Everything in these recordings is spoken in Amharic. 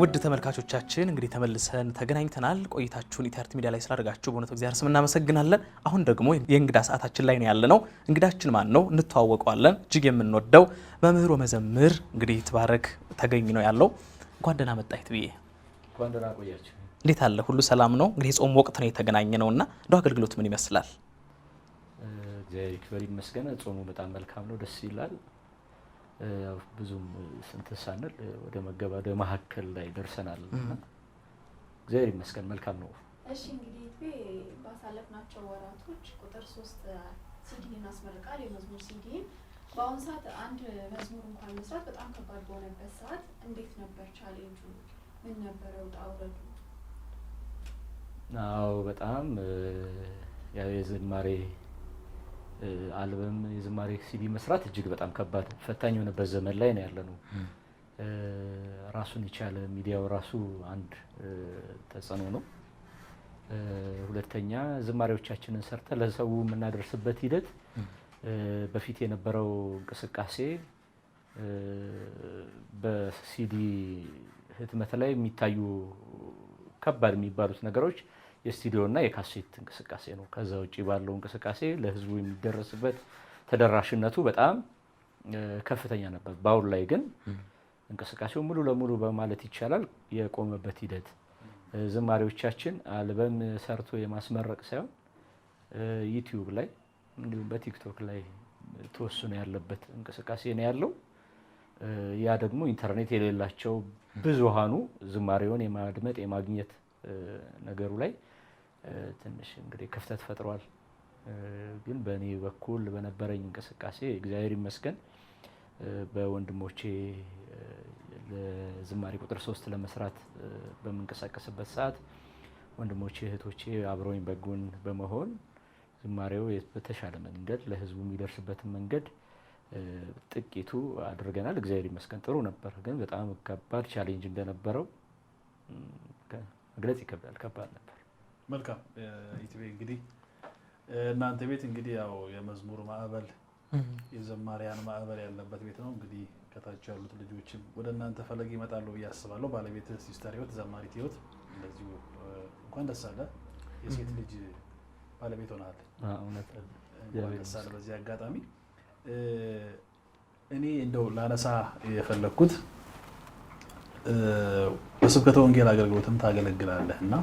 ውድ ተመልካቾቻችን እንግዲህ ተመልሰን ተገናኝተናል። ቆይታችሁን ኢቲአርት ሚዲያ ላይ ስላደረጋችሁ በእውነት እግዚአብሔር ስም እናመሰግናለን። አሁን ደግሞ የእንግዳ ሰዓታችን ላይ ነው ያለነው። እንግዳችን ማን ነው? እንተዋወቀዋለን። እጅግ የምንወደው መምህር ወመዘምር እንግዲህ ይትባረክ ተገኝ ነው ያለው። እንኳን ደህና መጣህ ይትብዬ። እንኳን ደህና ቆያችሁ። እንዴት አለ? ሁሉ ሰላም ነው? እንግዲህ የጾም ወቅት ነው የተገናኘ ነውና እንደው አገልግሎት ምን ይመስላል? እግዚአብሔር ይክበር ይመስገን። ጾሙ በጣም መልካም ነው፣ ደስ ይላል። ብዙም ስንት ሳንል ወደ መገባደ መሀከል ላይ ደርሰናል። እግዚአብሔር ይመስገን መልካም ነው። እሺ እንግዲህ ባሳለፍናቸው ወራቶች ቁጥር 3 ሲዲ እናስመርቃል፣ የመዝሙር ሲዲ። በአሁኑ ሰዓት አንድ መዝሙር እንኳን መስራት በጣም ከባድ በሆነበት ሰዓት እንዴት ነበር ቻሌንጁ? ምን ነበር ውጣ ውረዱ? አዎ በጣም ያው የዝማሬ አልበም የዝማሬ ሲዲ መስራት እጅግ በጣም ከባድ ፈታኝ የሆነበት ዘመን ላይ ነው ያለነው። ራሱን የቻለ ሚዲያው ራሱ አንድ ተጽዕኖ ነው። ሁለተኛ ዝማሬዎቻችንን ሰርተ ለሰው የምናደርስበት ሂደት በፊት የነበረው እንቅስቃሴ በሲዲ ህትመት ላይ የሚታዩ ከባድ የሚባሉት ነገሮች የስቱዲዮ እና የካሴት እንቅስቃሴ ነው። ከዛ ውጪ ባለው እንቅስቃሴ ለህዝቡ የሚደረስበት ተደራሽነቱ በጣም ከፍተኛ ነበር። በአሁን ላይ ግን እንቅስቃሴው ሙሉ ለሙሉ በማለት ይቻላል የቆመበት ሂደት፣ ዝማሬዎቻችን አልበም ሰርቶ የማስመረቅ ሳይሆን ዩቲዩብ ላይ እንዲሁም በቲክቶክ ላይ ተወስኖ ያለበት እንቅስቃሴ ነው ያለው። ያ ደግሞ ኢንተርኔት የሌላቸው ብዙሃኑ ዝማሬውን የማድመጥ የማግኘት ነገሩ ላይ ትንሽ እንግዲህ ክፍተት ፈጥሯል። ግን በእኔ በኩል በነበረኝ እንቅስቃሴ እግዚአብሔር ይመስገን በወንድሞቼ ለዝማሬ ቁጥር 3 ለመስራት በምንቀሳቀስበት ሰዓት ወንድሞቼ እህቶቼ አብረውኝ በጎን በመሆን ዝማሬው በተሻለ መንገድ ለህዝቡ የሚደርስበትን መንገድ ጥቂቱ አድርገናል። እግዚአብሔር ይመስገን ጥሩ ነበር። ግን በጣም ከባድ ቻሌንጅ እንደነበረው መግለጽ ይከብዳል። ከባድ ነበር። መልካም ኢቲቪ እንግዲህ እናንተ ቤት እንግዲህ ያው የመዝሙር ማዕበል የዘማሪያን ማዕበል ያለበት ቤት ነው። እንግዲህ ከታች ያሉት ልጆችም ወደ እናንተ ፈለግ ይመጣሉ ብዬ አስባለሁ። ባለቤት ሲስተር ህይወት ዘማሪት ህይወት እንደዚሁ እንኳን ደስ አለ፣ የሴት ልጅ ባለቤት ሆናለች። እውነት እንኳን ደስ አለ። በዚህ አጋጣሚ እኔ እንደው ላነሳ የፈለኩት በስብከተ ወንጌል አገልግሎትም ታገለግላለህ እና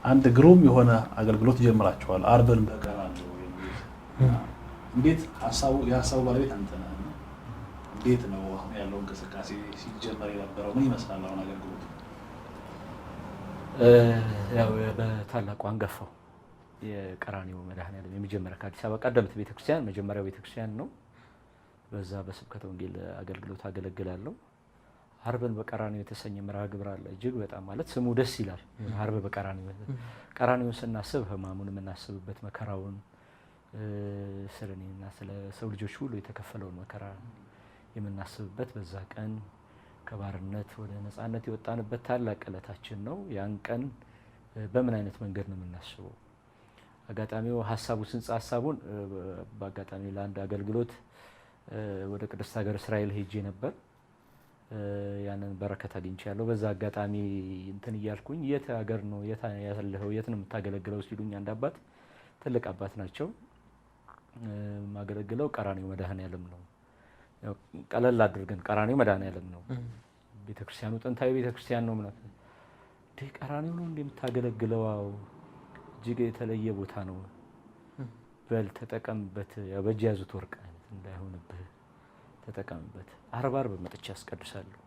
አንድ ግሩም የሆነ አገልግሎት ጀምራችኋል። አርብን በቀራንዮ የሚል እንዴት የሀሳቡ ባለቤት አንተ ነህ? እንዴት ነው አሁን ያለው እንቅስቃሴ ሲጀመር የነበረው ምን ይመስላል አሁን አገልግሎት? ያው በታላቁ አንገፋው የቀራንዮ መድኃኔዓለም የመጀመሪያ ከአዲስ አበባ ቀደምት ቤተክርስቲያን መጀመሪያው ቤተክርስቲያን ነው። በዛ በስብከተ ወንጌል አገልግሎት አገለግላለሁ። አርብን በቀራንዮ የተሰኘ መርሃ ግብር አለ። እጅግ በጣም ማለት ስሙ ደስ ይላል። አርብ በቀራንዮ ቀራንዮን ስናስብ ህማሙን የምናስብበት፣ መከራውን ስለኔና ስለ ሰው ልጆች ሁሉ የተከፈለውን መከራ የምናስብበት፣ በዛ ቀን ከባርነት ወደ ነፃነት የወጣንበት ታላቅ ዕለታችን ነው። ያን ቀን በምን አይነት መንገድ ነው የምናስበው? አጋጣሚው ሀሳቡን በአጋጣሚ ለአንድ አገልግሎት ወደ ቅድስት ሀገር እስራኤል ሄጄ ነበር። ያንን በረከት አግኝቻለሁ። በዛ አጋጣሚ እንትን እያልኩኝ የት ሀገር ነው ያለኸው የት ነው የምታገለግለው ሲሉኝ አንድ አባት ትልቅ አባት ናቸው። ማገለግለው ቀራንዮ መድኃኔዓለም ነው። ያው ቀለል አድርገን ቀራንዮ መድኃኔዓለም ነው ቤተክርስቲያኑ ጥንታዊ ቤተክርስቲያን ነው ማለት ነው። ቀራንዮ ነው እንደምታገለግለው? አዎ እጅግ የተለየ ቦታ ነው። በል ተጠቀምበት፣ ያው በእጅ ያዙት ወርቅ አይነት እንዳይሆንብህ ተጠቀምበት። አርብ መጥቼ አስቀድሳለሁ።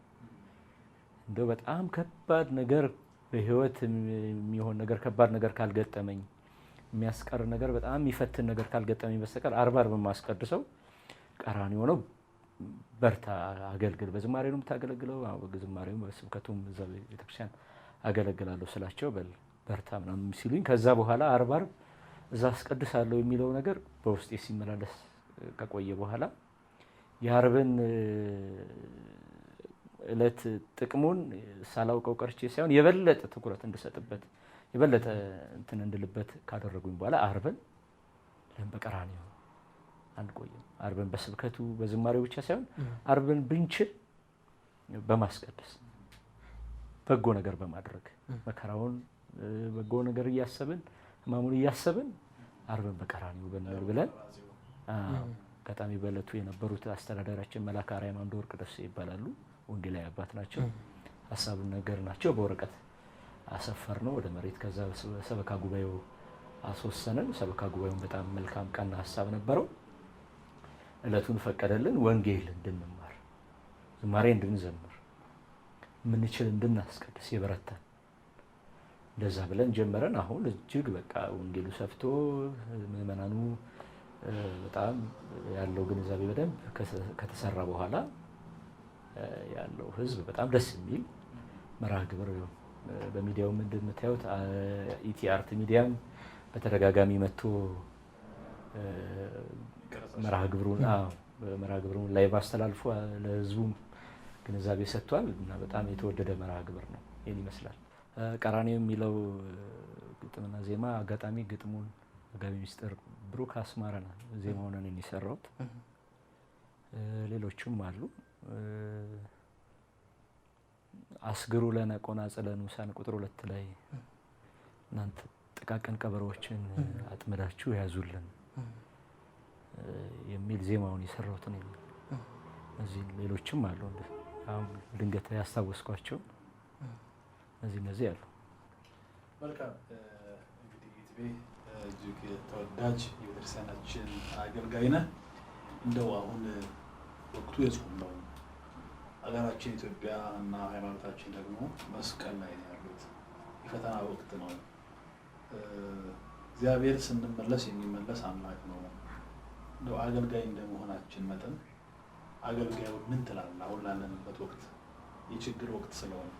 እንደው በጣም ከባድ ነገር በህይወት የሚሆን ነገር ከባድ ነገር ካልገጠመኝ የሚያስቀር ነገር በጣም የሚፈትን ነገር ካልገጠመኝ በስተቀር አርብ ማስቀድሰው ቀራንዮ ነው። በርታ አገልግል። በዝማሬ ነው የምታገለግለው? አዎ በዝማሬው በስብከቱም እዛ ቤተክርስቲያን አገለግላለሁ ስላቸው በል በርታ ምናምን ሲሉኝ ከዛ በኋላ አርብ እዛ አስቀድሳለሁ የሚለው ነገር በውስጤ ሲመላለስ ከቆየ በኋላ የአርብን እለት ጥቅሙን ሳላውቀው ቀርቼ ሳይሆን የበለጠ ትኩረት እንድሰጥበት የበለጠ እንትን እንድልበት ካደረጉኝ በኋላ አርብን በቀራንዮ አንቆይም። አርብን በስብከቱ በዝማሬው ብቻ ሳይሆን አርብን ብንችል በማስቀደስ በጎ ነገር በማድረግ መከራውን በጎ ነገር እያሰብን ህማሙን እያሰብን አርበን በቀራንዮ ብለን አጋጣሚ በእለቱ የነበሩት አስተዳዳሪያችን መልአከ አርያም አምደወርቅ ደሴ ይባላሉ። ወንጌላዊ አባት ናቸው። ሐሳቡን ነገር ናቸው በወረቀት አሰፈር ነው ወደ መሬት። ከዛ ሰበካ ጉባኤው አስወሰነን። ሰበካ ጉባኤውን በጣም መልካም ቀና ሐሳብ ነበረው። እለቱን ፈቀደልን። ወንጌል እንድንማር፣ ዝማሬ እንድንዘምር፣ ምንችል እንድናስቀድስ የበረታን እንደዛ ብለን ጀመረን። አሁን እጅግ በቃ ወንጌሉ ሰፍቶ ምዕመናኑ በጣም ያለው ግንዛቤ በደንብ ከተሰራ በኋላ ያለው ህዝብ በጣም ደስ የሚል መርሃ ግብር በሚዲያውም እንደምታዩት ኢቲ አርት ሚዲያም በተደጋጋሚ መጥቶ መርሃ ግብሩን ላይቭ አስተላልፎ ለህዝቡም ግንዛቤ ሰጥቷል እና በጣም የተወደደ መርሃ ግብር ነው። ይሄን ይመስላል። ቀራንዮ የሚለው ግጥምና ዜማ አጋጣሚ ግጥሙን መጋቢ ምስጢር ብሩክ አስማረ ነው ዜማውን እኔ የሰራሁት። ሌሎችም አሉ። አስግሩ ለነ ቆናጽለ ንዑሳን ቁጥር 2 ላይ እናንተ ጥቃቅን ቀበሮችን አጥምዳችሁ ያዙልን የሚል ዜማውን የሰራሁት ነው። እዚህ ሌሎችም አሉ። አሁን ድንገት ያስታወስኳቸው እነዚህ አሉ። መልካም እንግዲህ ኢቲቪ እጅግ ተወዳጅ የቤተክርስቲያናችን አገልጋይ ነህ። እንደው አሁን ወቅቱ የጾም ነው። ሀገራችን ኢትዮጵያ እና ሃይማኖታችን ደግሞ መስቀል ላይ ነው ያሉት። የፈተና ወቅት ነው። እግዚአብሔር ስንመለስ የሚመለስ አምላክ ነው። እንደው አገልጋይ እንደመሆናችን መጠን አገልጋዩ ምን ትላለህ? አሁን ላለንበት ወቅት የችግር ወቅት ስለሆነ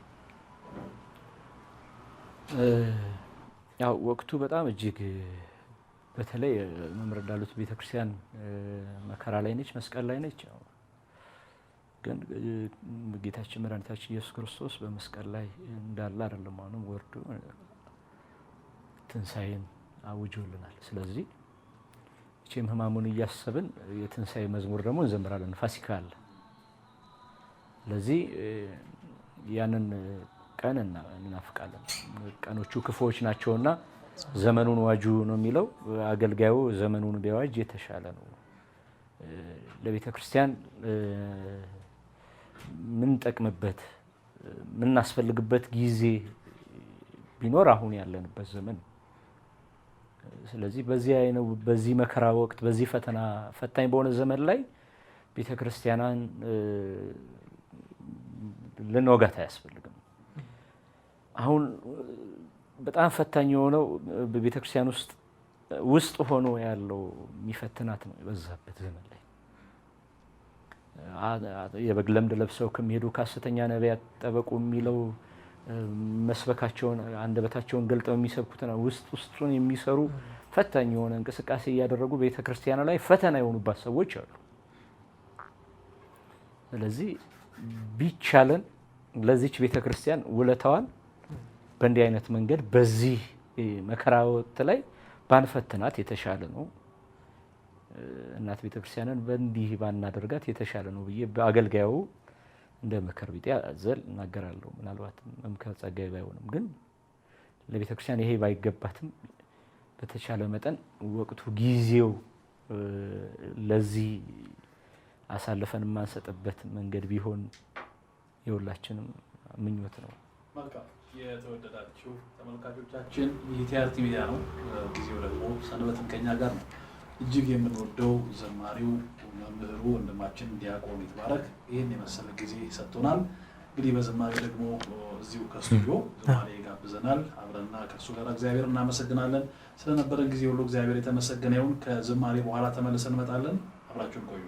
ያው ወቅቱ በጣም እጅግ በተለይ መምህር እንዳሉት ቤተክርስቲያን መከራ ላይ ነች፣ መስቀል ላይ ነች። ግን ጌታችን መድኃኒታችን ኢየሱስ ክርስቶስ በመስቀል ላይ እንዳለ አይደለም። አሁንም ወርዶ ትንሣኤን አውጆልናል። ስለዚህ እቺም ህማሙን እያሰብን የትንሣኤ መዝሙር ደግሞ እንዘምራለን። ፋሲካ አለ። ስለዚህ ያንን ቀን እናፍቃለን። ቀኖቹ ክፉዎች ናቸውና ዘመኑን ዋጁ ነው የሚለው። አገልጋዩ ዘመኑን ቢያዋጅ የተሻለ ነው። ለቤተ ክርስቲያን ምን ጠቅምበት ምን አስፈልግበት ጊዜ ቢኖር አሁን ያለንበት ዘመን። ስለዚህ በዚህ መከራ ወቅት በዚህ ፈታኝ በሆነ ዘመን ላይ ቤተ ክርስቲያናን ልንወጋት አያስፈልግም። አሁን በጣም ፈታኝ የሆነው በቤተ ክርስቲያን ውስጥ ሆኖ ያለው የሚፈትናት ነው የበዛበት ዘመን ላይ የበግ ለምድ ለብሰው ከሚሄዱ ከሐሰተኛ ነቢያት ጠበቁ የሚለው መስበካቸውን አንደበታቸውን ገልጠው የሚሰብኩትና ውስጡን የሚሰሩ ፈታኝ የሆነ እንቅስቃሴ እያደረጉ ቤተ ክርስቲያን ላይ ፈተና የሆኑባት ሰዎች አሉ። ስለዚህ ቢቻለን ለዚች ቤተ ክርስቲያን ውለታዋን በእንዲህ አይነት መንገድ በዚህ መከራ ወቅት ላይ ባንፈትናት የተሻለ ነው። እናት ቤተ ክርስቲያንን በእንዲህ ባናደርጋት የተሻለ ነው ብዬ በአገልጋዩ እንደ ምክር ቢጤ አዘል እናገራለሁ። ምናልባት መምከር ጸጋዬ ባይሆንም ግን ለቤተ ክርስቲያን ይሄ ባይገባትም በተቻለ መጠን ወቅቱ ጊዜው ለዚህ አሳልፈን የማንሰጥበት መንገድ ቢሆን የሁላችንም ምኞት ነው። መልካም የተወደዳችሁ ተመልካቾቻችን ይህ ቲአርቲ ሚዲያ ነው። ጊዜው ደግሞ ሰንበትን ከኛ ጋር ነው። እጅግ የምንወደው ዘማሪው መምህሩ ወንድማችን ዲያቆን ይትባረክ ይህን የመሰለ ጊዜ ሰጥቶናል። እንግዲህ በዝማሬ ደግሞ እዚሁ ከስቱዲዮ ዝማሬ ጋብዘናል። አብረና ከእሱ ጋር እግዚአብሔር እናመሰግናለን። ስለነበረን ጊዜ ሁሉ እግዚአብሔር የተመሰገነ ይሁን። ከዝማሬ በኋላ ተመልሰን እንመጣለን። አብራችሁን ቆዩ።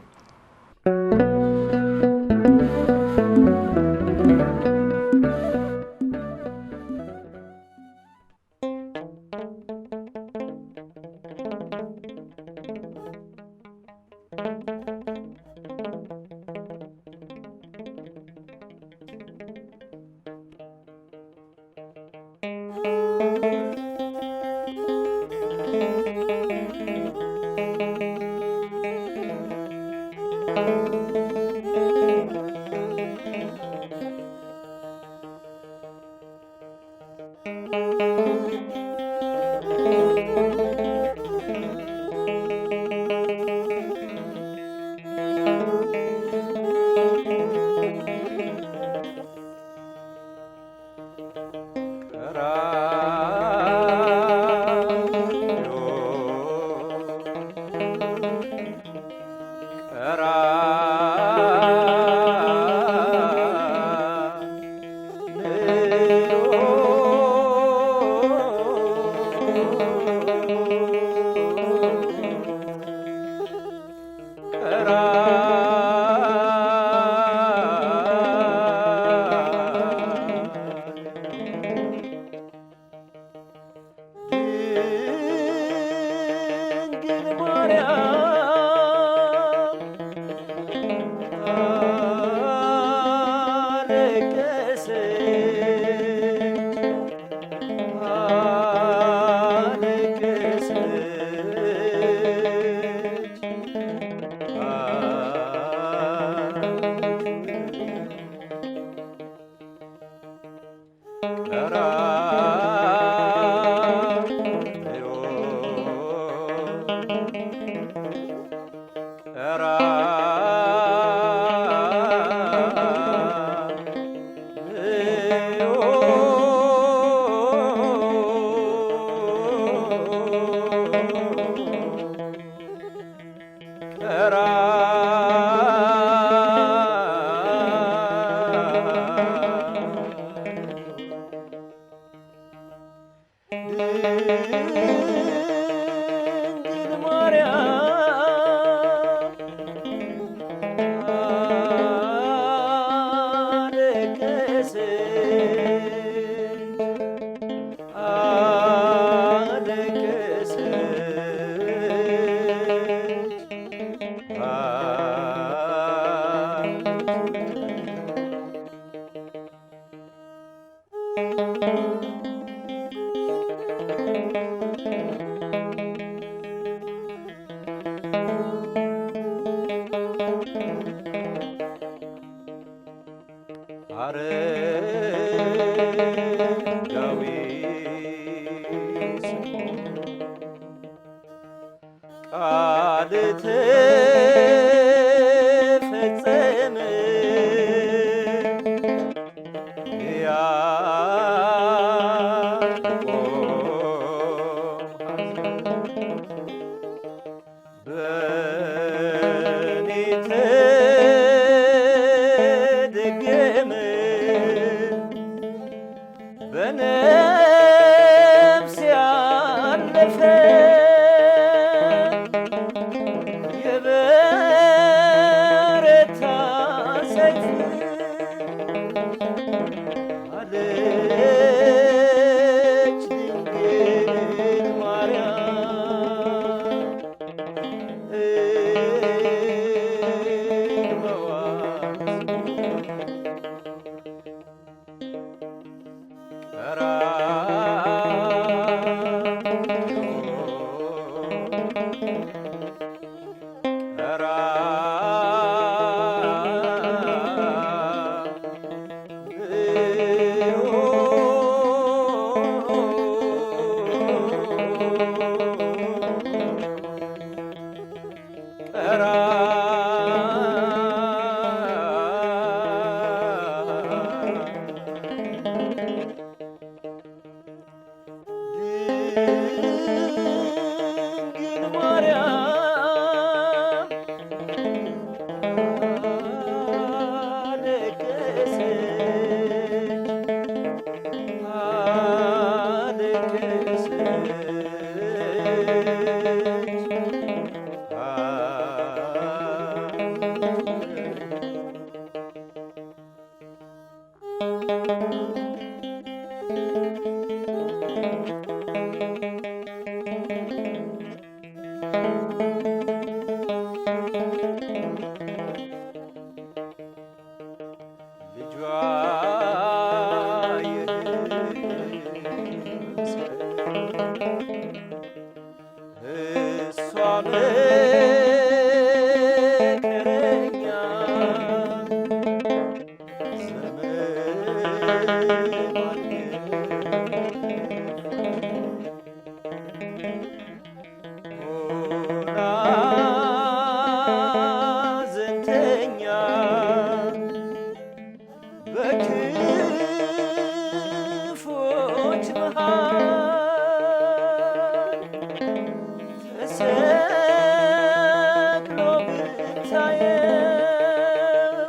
ታየው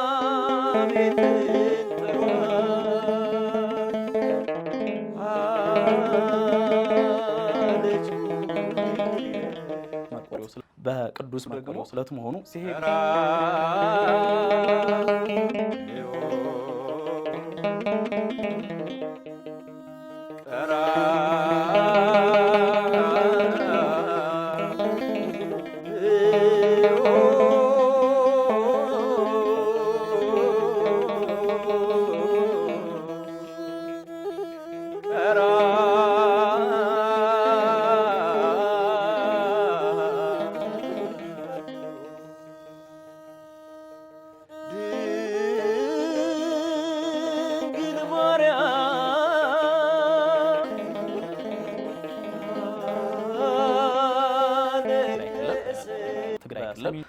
ኤልሳቤጥን ጥሯት አለችው። በቅዱስ መርቆሬዎስ ዕለት መሆኑ ሲሄድ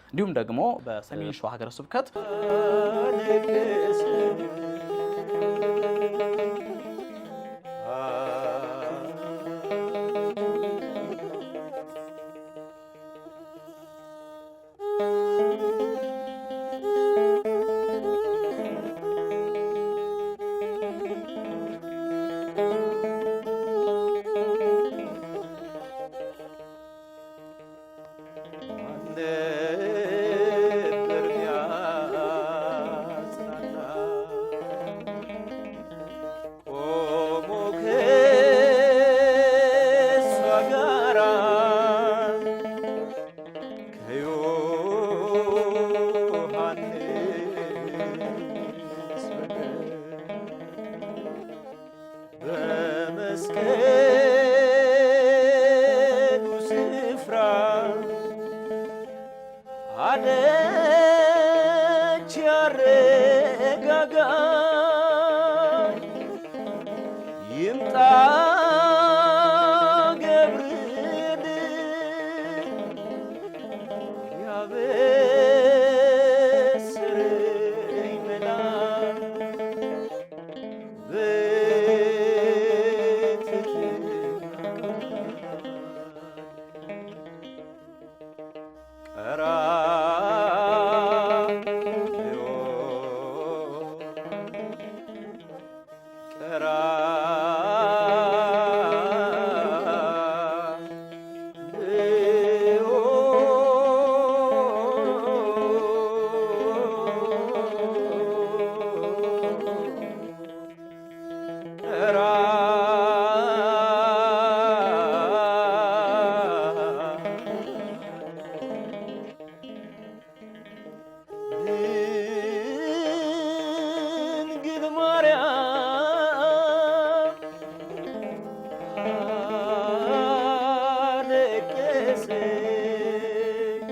እንዲሁም ደግሞ በሰሜን ሸዋ ሀገረ ስብከት በመስቀሉ ስፍራ አለች ያረጋጋኝ ይምጣ ገብርኤል ያበስረኝ መልአክ ድንግል ማርያም አለቀሰች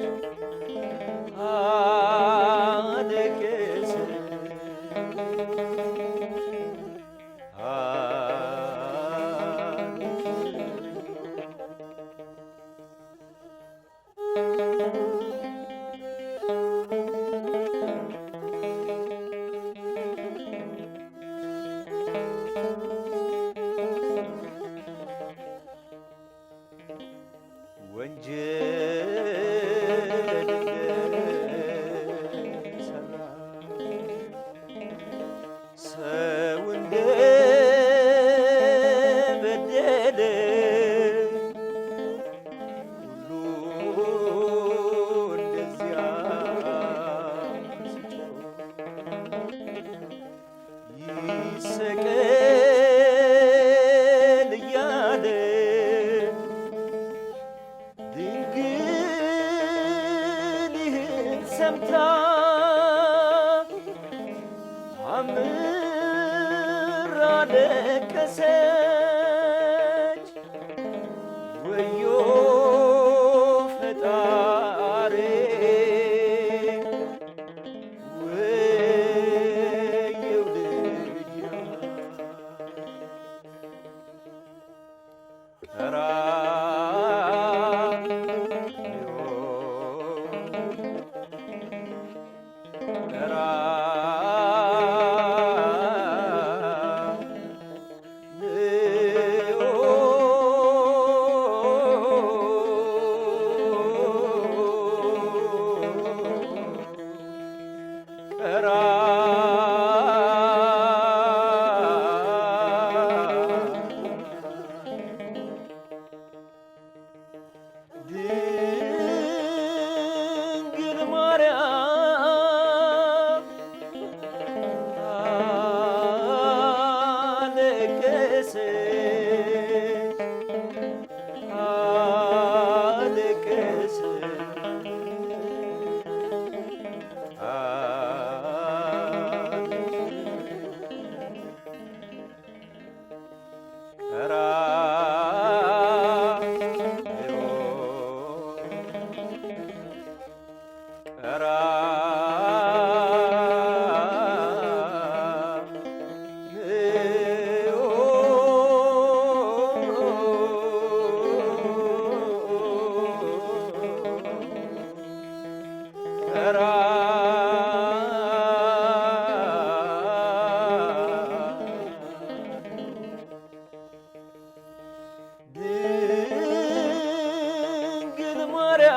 ወንጀል እንደሰራ ሰው እንደበደለ ሁሉ እንደዚያ ይሰቀል እያለ ድንግል ይህን ሰምታ አምራ ለቀሰች። ወዮ ፈጣሪ ወየው ልጅ ቀራንዮ ድንግል ማርያም